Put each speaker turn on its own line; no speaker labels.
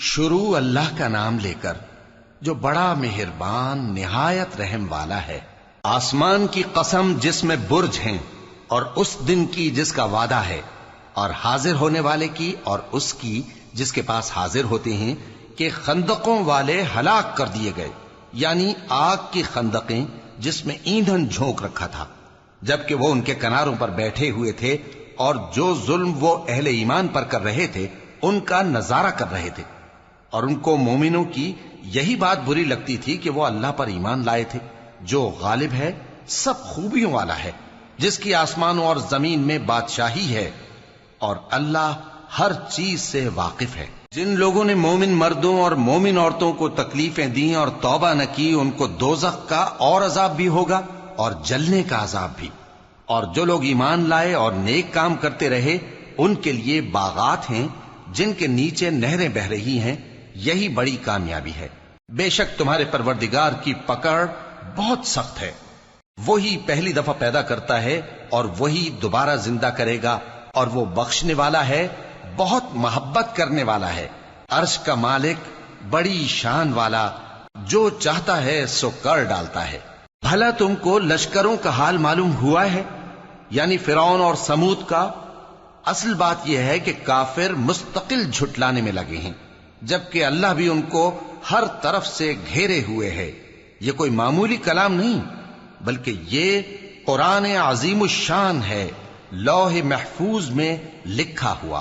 شروع اللہ کا نام لے کر جو بڑا مہربان نہایت رحم والا ہے۔ آسمان کی قسم جس میں برج ہیں، اور اس دن کی جس کا وعدہ ہے، اور حاضر ہونے والے کی اور اس کی جس کے پاس حاضر ہوتے ہیں، کہ خندقوں والے ہلاک کر دیے گئے، یعنی آگ کی خندقیں جس میں ایندھن جھونک رکھا تھا، جبکہ وہ ان کے کناروں پر بیٹھے ہوئے تھے اور جو ظلم وہ اہل ایمان پر کر رہے تھے ان کا نظارہ کر رہے تھے، اور ان کو مومنوں کی یہی بات بری لگتی تھی کہ وہ اللہ پر ایمان لائے تھے جو غالب ہے، سب خوبیوں والا ہے، جس کی آسمانوں اور زمین میں بادشاہی ہے، اور اللہ ہر چیز سے واقف ہے۔ جن لوگوں نے مومن مردوں اور مومن عورتوں کو تکلیفیں دیں اور توبہ نہ کی، ان کو دوزخ کا اور عذاب بھی ہوگا اور جلنے کا عذاب بھی، اور جو لوگ ایمان لائے اور نیک کام کرتے رہے ان کے لیے باغات ہیں جن کے نیچے نہریں بہ رہی ہیں، یہی بڑی کامیابی ہے۔ بے شک تمہارے پروردگار کی پکڑ بہت سخت ہے، وہی پہلی دفعہ پیدا کرتا ہے اور وہی دوبارہ زندہ کرے گا، اور وہ بخشنے والا ہے، بہت محبت کرنے والا ہے، عرش کا مالک، بڑی شان والا، جو چاہتا ہے سو کر ڈالتا ہے۔ بھلا تم کو لشکروں کا حال معلوم ہوا ہے، یعنی فرعون اور سمود کا؟ اصل بات یہ ہے کہ کافر مستقل جھٹلانے میں لگے ہیں، جبکہ اللہ بھی ان کو ہر طرف سے گھیرے ہوئے ہے۔ یہ کوئی معمولی کلام نہیں، بلکہ یہ قرآن عظیم الشان ہے، لوح محفوظ میں لکھا ہوا۔